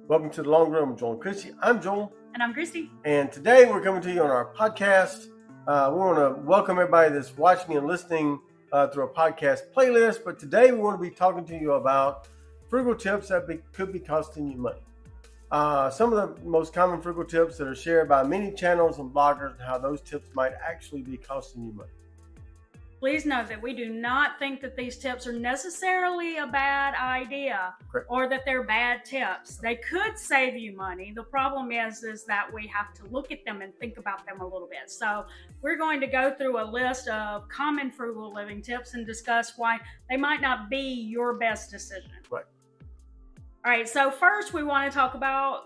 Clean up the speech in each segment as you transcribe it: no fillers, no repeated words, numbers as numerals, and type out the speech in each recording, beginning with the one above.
Welcome to the Long Room with Joel and Christy. I'm Joel. And I'm Christy. And today we're coming to you on our podcast. We want to welcome everybody that's watching and listening through a podcast playlist. But today we want to be talking to you about frugal tips that could be costing you money. Some of the most common frugal tips that are shared by many channels and bloggers, and how those tips might actually be costing you money. Please note that we do not think that these tips are necessarily a bad idea. Correct. Or that they're bad tips. They could save you money. The problem is that we have to look at them and think about them a little bit. So we're going to go through a list of common frugal living tips and discuss why they might not be your best decision. Right. All right, so first we want to talk about,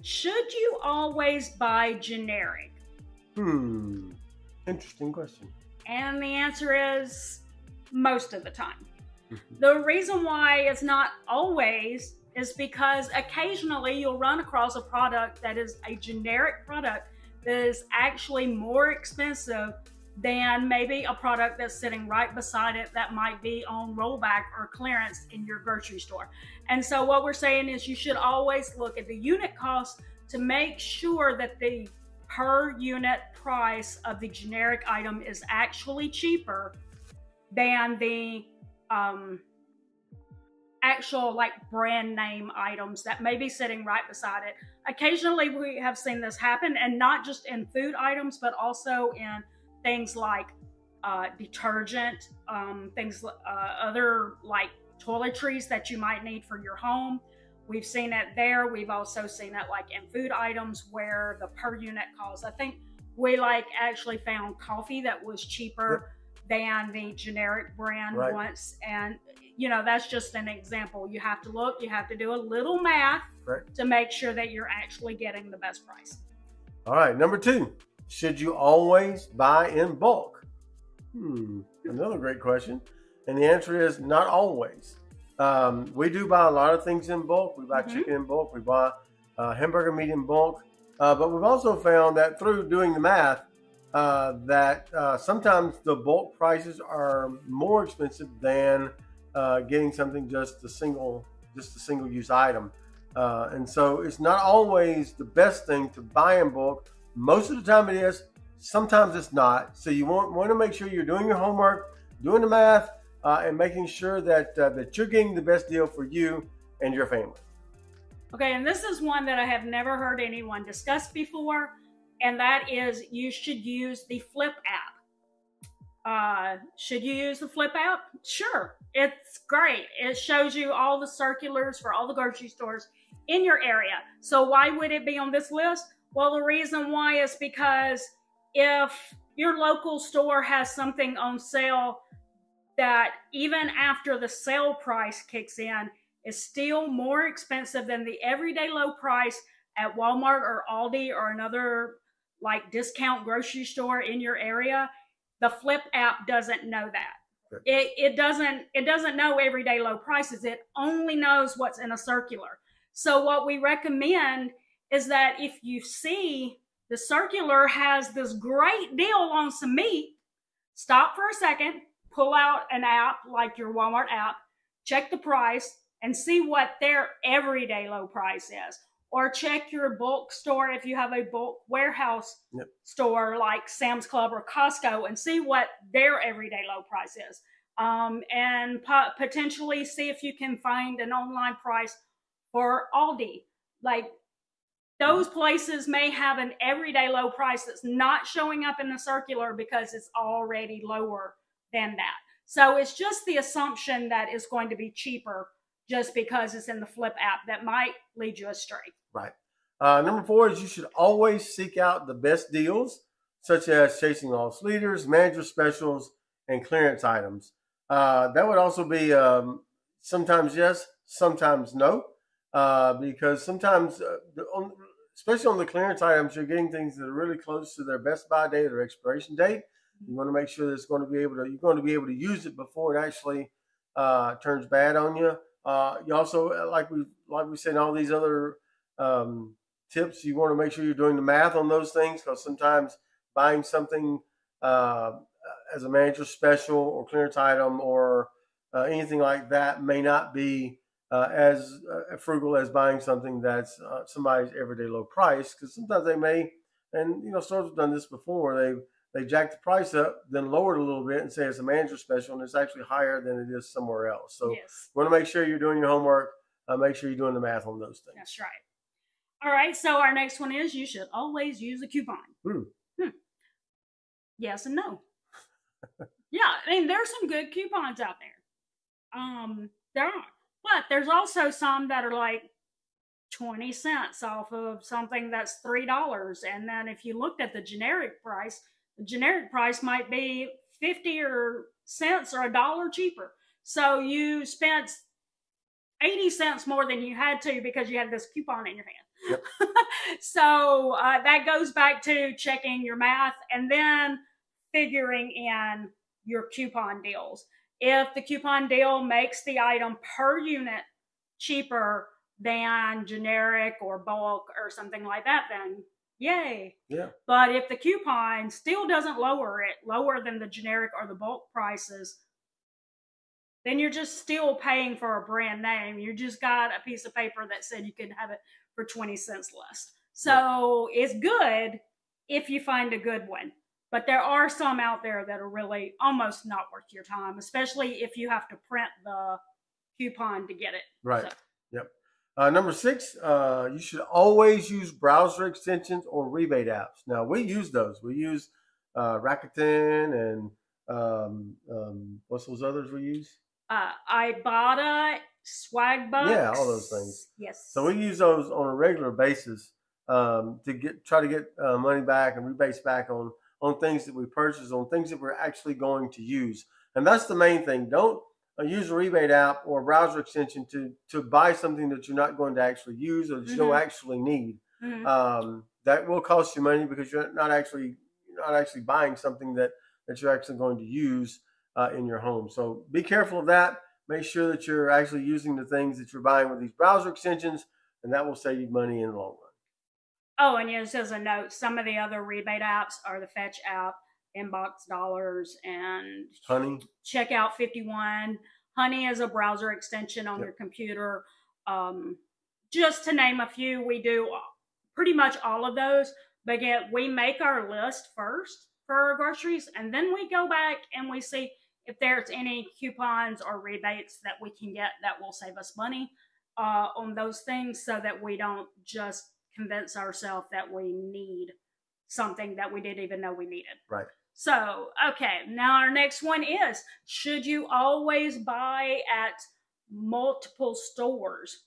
should you always buy generic? Interesting question. And the answer is most of the time. The reason why it's not always is because occasionally you'll run across a product that is a generic product that is actually more expensive than maybe a product that's sitting right beside it that might be on rollback or clearance in your grocery store. And so what we're saying is you should always look at the unit cost to make sure that the per unit price of the generic item is actually cheaper than the actual like brand name items that may be sitting right beside it. Occasionally we have seen this happen, and not just in food items, but also in things like detergent, other like toiletries that you might need for your home. We've seen it there. We've also seen it like in food items where the per unit cost. I think we actually found coffee that was cheaper than the generic brand once. And, that's just an example. You have to look, you have to do a little math to make sure that you're actually getting the best price. All right. Number 2, should you always buy in bulk? Another great question. And the answer is not always. We do buy a lot of things in bulk. We buy chicken in bulk. We buy hamburger meat in bulk. But we've also found that through doing the math, that sometimes the bulk prices are more expensive than getting something just a single use item. And so it's not always the best thing to buy in bulk. Most of the time it is. Sometimes it's not. So you want to make sure you're doing your homework, doing the math, and making sure that you're getting the best deal for you and your family. Okay, and this is one that I have never heard anyone discuss before, and that is you should use the Flip app. Should you use the Flip app? Sure, it's great. It shows you all the circulars for all the grocery stores in your area. So why would it be on this list? Well, the reason why is because if your local store has something on sale that even after the sale price kicks in is still more expensive than the everyday low price at Walmart or Aldi or another like discount grocery store in your area, the Flip app doesn't know that. It doesn't know everyday low prices. It only knows what's in a circular. So what we recommend is that if you see the circular has this great deal on some meat, stop for a second, pull out an app like your Walmart app, check the price, and see what their everyday low price is. Or check your bulk store if you have a bulk warehouse store like Sam's Club or Costco, and see what their everyday low price is. And potentially see if you can find an online price for Aldi. Like, those places may have an everyday low price that's not showing up in the circular because it's already lower than that. So it's just the assumption that it's going to be cheaper just because it's in the Flip app that might lead you astray. Right. Number 4 is you should always seek out the best deals, such as chasing loss leaders, manager specials, and clearance items. That would also be sometimes yes, sometimes no, because sometimes, especially on the clearance items, you're getting things that are really close to their best by date or expiration date. You want to make sure that you're going to be able to use it before it actually turns bad on you. You also, like we said in all these other tips, you want to make sure you're doing the math on those things, because sometimes buying something as a manager special or clearance item or anything like that may not be as frugal as buying something that's somebody's everyday low price, because sometimes they may, and stores have done this before. They jack the price up, then lower it a little bit, and say it's a manager special, and it's actually higher than it is somewhere else. So Yes. you want to make sure you're doing your homework. Make sure you're doing the math on those things. That's right. All right, so our next one is you should always use a coupon. Yes and no. Yeah, I mean, there's some good coupons out there. There are. But there's also some that are like 20 cents off of something that's $3. And then if you looked at the generic price might be 50 cents or $1 cheaper. So you spent 80 cents more than you had to because you had this coupon in your hand. Yep. So that goes back to checking your math and then figuring in your coupon deals. If the coupon deal makes the item per unit cheaper than generic or bulk or something like that, then yay. Yeah. But if the coupon still doesn't lower it lower than the generic or the bulk prices, then you're just still paying for a brand name. You just got a piece of paper that said you could have it for 20 cents less. So it's good if you find a good one. But there are some out there that are really almost not worth your time, especially if you have to print the coupon to get it. Right. So. Yep. Number 6, you should always use browser extensions or rebate apps. Now, we use those. We use Rakuten and what's those others we use? Ibotta, Swagbucks. Yeah, all those things. Yes. So we use those on a regular basis to try to get money back and rebates back on things that we purchase, on things that we're actually going to use. And that's the main thing. Don't use a rebate app or a browser extension to buy something that you're not going to actually use or that you don't actually need. That will cost you money because you're not actually buying something that you're actually going to use in your home. So be careful of that. Make sure that you're actually using the things that you're buying with these browser extensions, and that will save you money in the long run. Oh, and just as a note, some of the other rebate apps are the Fetch app, Inbox Dollars, and Honey. Checkout 51. Honey is a browser extension on your computer. Just to name a few, we do pretty much all of those. But yet we make our list first for our groceries, and then we go back and we see if there's any coupons or rebates that we can get that will save us money on those things, so that we don't just convince ourselves that we need something that we didn't even know we needed. Right. So, okay, now our next one is, should you always buy at multiple stores?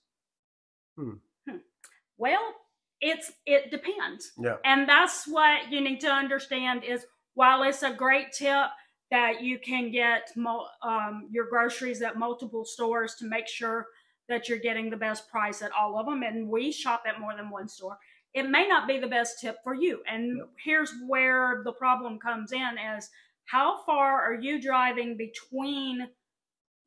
Well, it depends. Yeah. And that's what you need to understand is, while it's a great tip that you can get your groceries at multiple stores to make sure that you're getting the best price at all of them, and we shop at more than one store, it may not be the best tip for you. And here's where the problem comes in is, how far are you driving between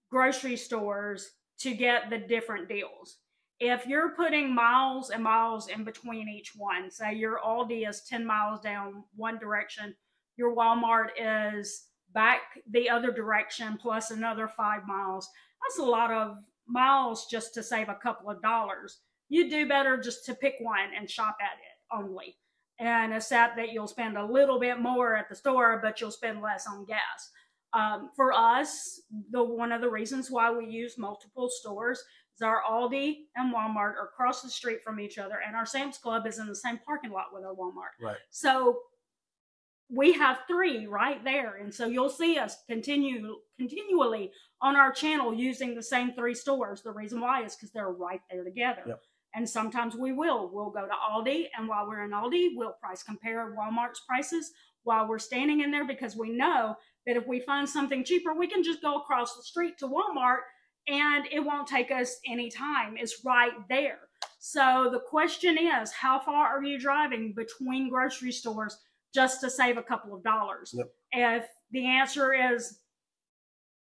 grocery stores to get the different deals? If you're putting miles and miles in between each one, say your Aldi is 10 miles down one direction, your Walmart is back the other direction plus another 5 miles, that's a lot of miles just to save a couple of dollars. You do better just to pick one and shop at it only, and accept that you'll spend a little bit more at the store, but you'll spend less on gas. For us, one of the reasons why we use multiple stores is our Aldi and Walmart are across the street from each other, and our Sam's Club is in the same parking lot with our Walmart. Right. So we have 3 right there, and so you'll see us continually on our channel using the same 3 stores. The reason why is because they're right there together. Yep. And sometimes we'll go to Aldi, and while we're in Aldi, we'll price compare Walmart's prices while we're standing in there, because we know that if we find something cheaper, we can just go across the street to Walmart and it won't take us any time. It's right there. So the question is, how far are you driving between grocery stores just to save a couple of dollars? Yep. If the answer is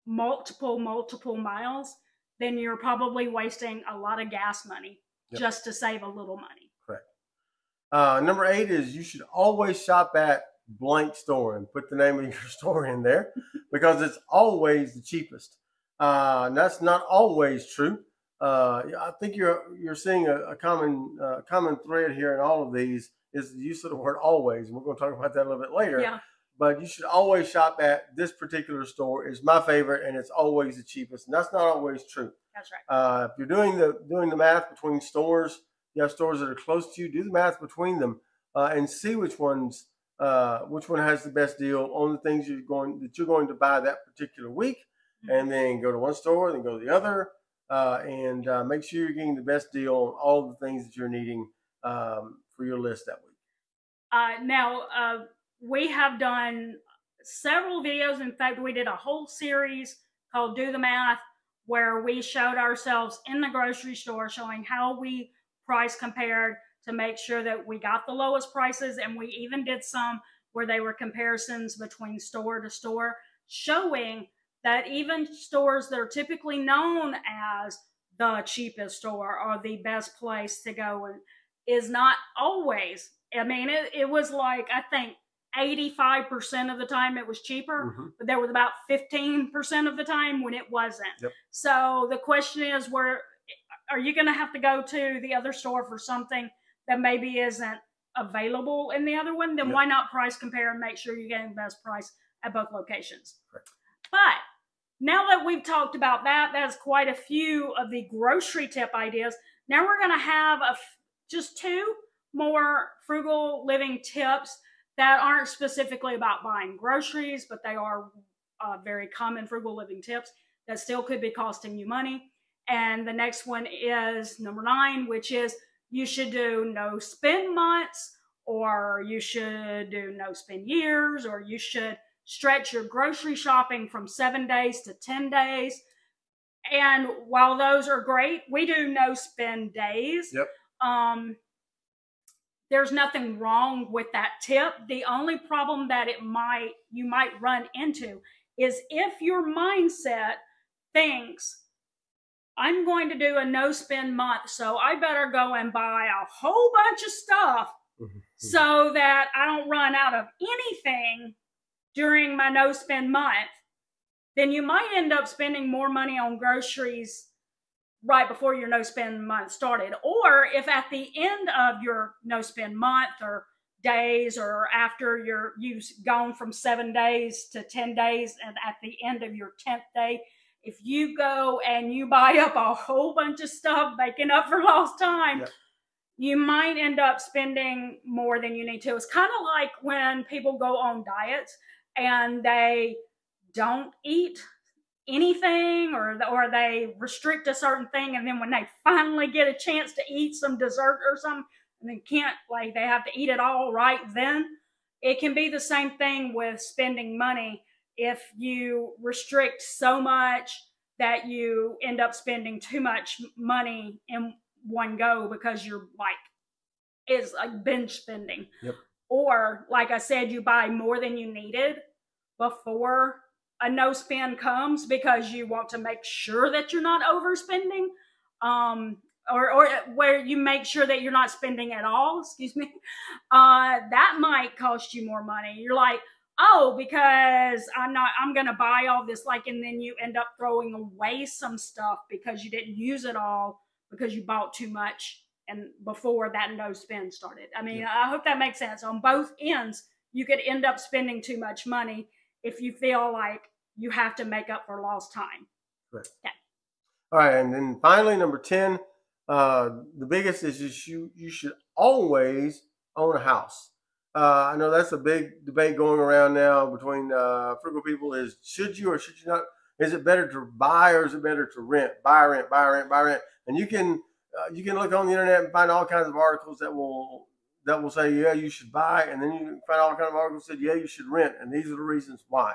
multiple miles, then you're probably wasting a lot of gas money just to save a little money. Correct. Number 8 is, you should always shop at blank store, and put the name of your store in there because it's always the cheapest. And that's not always true. I think you're seeing a common thread here in all of these is the use of the word always. We're going to talk about that a little bit later. Yeah. But you should always shop at this particular store. It's my favorite, and it's always the cheapest. And that's not always true. That's right. If you're doing the math between stores, you have stores that are close to you. Do the math between them and see which one has the best deal on the things you're going to buy that particular week, and then go to one store, then go to the other, and make sure you're getting the best deal on all the things that you're needing for your list that week. Now, we have done several videos. In fact, we did a whole series called Do the Math, where we showed ourselves in the grocery store showing how we price compared to make sure that we got the lowest prices. And we even did some where they were comparisons between store to store, showing that even stores that are typically known as the cheapest store or the best place to go and is not always. I mean, it was like, I think 85% of the time it was cheaper, but there was about 15% of the time when it wasn't. Yep. So the question is, where are you going to have to go to the other store for something that maybe isn't available in the other one? Then why not price compare and make sure you're getting the best price at both locations? Correct. But now that we've talked about that, that's quite a few of the grocery tip ideas. Now we're going to have just 2 more frugal living tips that aren't specifically about buying groceries, but they are very common frugal living tips that still could be costing you money. And the next one is number 9, which is you should do no spend months, or you should do no spend years, or you should stretch your grocery shopping from 7 days to 10 days. And while those are great, we do no spend days. Yep. There's nothing wrong with that tip. The only problem that you might run into is if your mindset thinks, I'm going to do a no spend month, so I better go and buy a whole bunch of stuff so that I don't run out of anything during my no spend month, then you might end up spending more money on groceries right before your no spend month started. Or if at the end of your no spend month or days, or after you've gone from 7 days to 10 days, and at the end of your 10th day, if you go and you buy up a whole bunch of stuff, making up for lost time, you might end up spending more than you need to. It's kind of like when people go on diets and they don't eat anything, or they restrict a certain thing, and then when they finally get a chance to eat some dessert or something, and they can't, like, they have to eat it all right then. It can be the same thing with spending money. If you restrict so much that you end up spending too much money in one go because you're it's like binge spending. Yep. Or, like I said, you buy more than you needed before a no spend comes because you want to make sure that you're not overspending, or where you make sure that you're not spending at all, that might cost you more money. You're like, oh, because I'm going to buy all this, and then you end up throwing away some stuff because you didn't use it all because you bought too much and before that no spend started. I mean, I hope that makes sense. On both ends, you could end up spending too much money if you feel like you have to make up for lost time. Right. Okay. All right, and then finally, number 10, the biggest is you should always own a house. I know that's a big debate going around now between frugal people is should you or should you not? Is it better to buy or is it better to rent? Buy, rent, buy, rent, buy, rent. And you can look on the internet and find all kinds of articles that will say, yeah, you should buy. And then you can find all kinds of articles that say, yeah, you should rent. And these are the reasons why.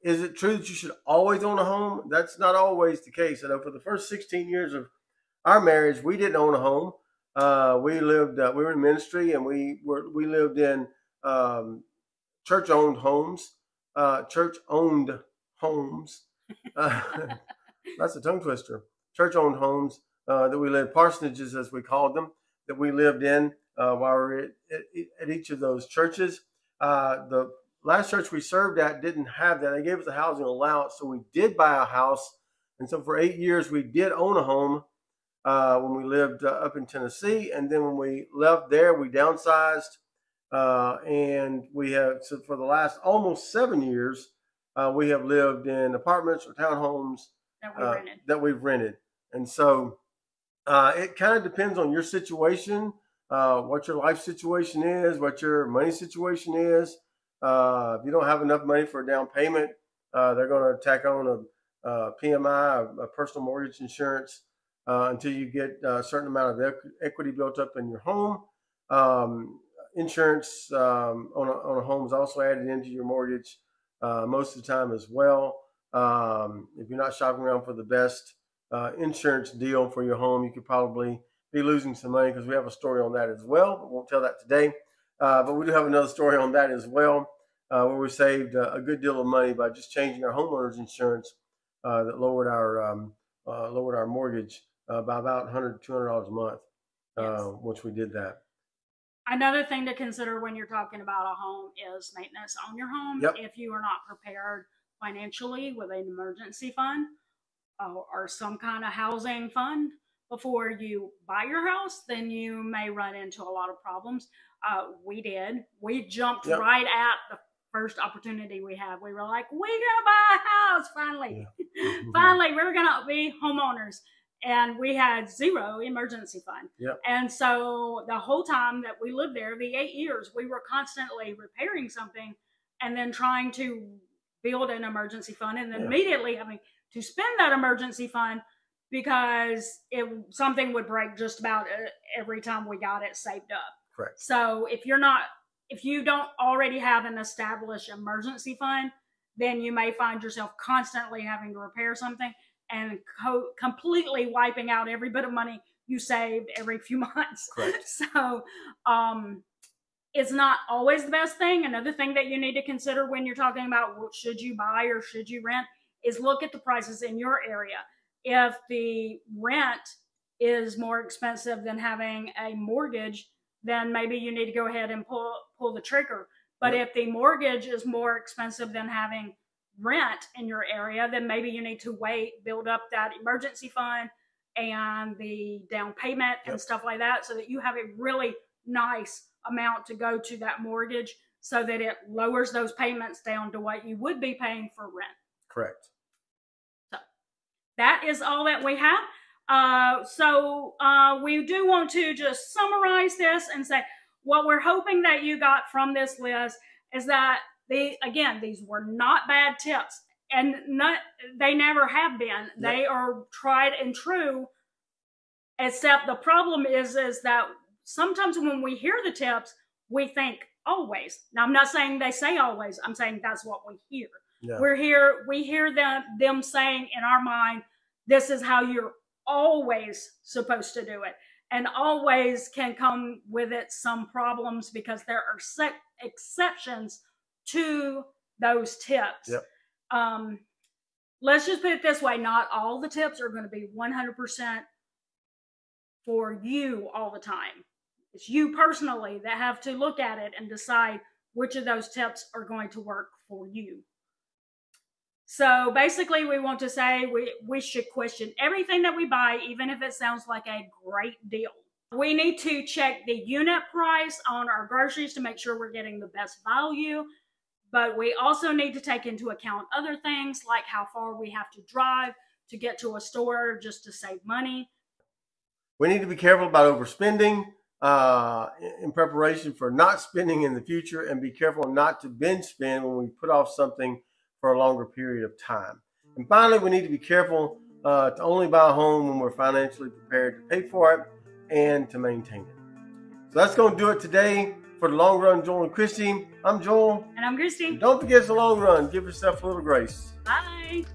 Is it true that you should always own a home? That's not always the case. I know for the first 16 years of our marriage, we didn't own a home. We were in ministry, and we lived in church-owned homes. That's a tongue twister. Church-owned homes that we lived, parsonages as we called them, that we lived in while we were at each of those churches. The last church we served at didn't have that. They gave us a housing allowance, so we did buy a house And so for 8 years, we did own a home when we lived up in Tennessee. And then when we left there, we downsized. And we have, so for the last almost 7 years, we have lived in apartments or townhomes that we've rented. And so it kind of depends on your situation, what your life situation is, what your money situation is. If you don't have enough money for a down payment, they're going to tack on a PMI, a personal mortgage insurance, until you get a certain amount of equity built up in your home. Insurance on a home is also added into your mortgage most of the time as well. If you're not shopping around for the best insurance deal for your home, you could probably be losing some money, because we have a story on that as well. But won't tell that today. But we do have another story on that as well, where we saved a good deal of money by just changing our homeowners insurance that lowered our mortgage by about $100 to $200 a month once we did that. Another thing to consider when you're talking about a home is maintenance on your home. Yep. If you are not prepared financially with an emergency fund or some kind of housing fund before you buy your house, then you may run into a lot of problems. We did. We jumped right at the first opportunity we had. We were like, we're going to buy a house finally. Yeah. Finally, we're going to be homeowners. And we had zero emergency fund. Yep. And so the whole time that we lived there, the 8 years, we were constantly repairing something and then trying to build an emergency fund, and then immediately having to spend that emergency fund because something would break just about every time we got it saved up. Correct. So if you don't already have an established emergency fund, then you may find yourself constantly having to repair something and completely wiping out every bit of money you saved every few months. Correct. So it's not always the best thing. Another thing that you need to consider when you're talking about should you buy or should you rent is look at the prices in your area. If the rent is more expensive than having a mortgage, then maybe you need to go ahead and pull the trigger. But if the mortgage is more expensive than having rent in your area, then maybe you need to wait, build up that emergency fund and the down payment and stuff like that, so that you have a really nice amount to go to that mortgage, so that it lowers those payments down to what you would be paying for rent. Correct. So that is all that we have. We do want to just summarize this and say what we're hoping that you got from this list is that these were not bad tips, and they never have been. Yep. They are tried and true, except the problem is that sometimes when we hear the tips, we think always. Now, I'm not saying they say always. I'm saying that's what we hear. Yeah. We hear them saying in our mind, this is how you're always supposed to do it. And always can come with it some problems, because there are exceptions to those tips. Yep. Let's just put it this way. Not all the tips are going to be 100% for you all the time. It's you personally that have to look at it and decide which of those tips are going to work for you. So basically, we want to say we should question everything that we buy, even if it sounds like a great deal. We need to check the unit price on our groceries to make sure we're getting the best value. But we also need to take into account other things, like how far we have to drive to get to a store just to save money. We need to be careful about overspending in preparation for not spending in the future, and be careful not to binge spend when we put off something for a longer period of time. And finally, we need to be careful to only buy a home when we're financially prepared to pay for it and to maintain it. So that's going to do it today. For the Long Run, Joel and Christy, I'm Joel. And I'm Christy. And don't forget, it's a long run. Give yourself a little grace. Bye.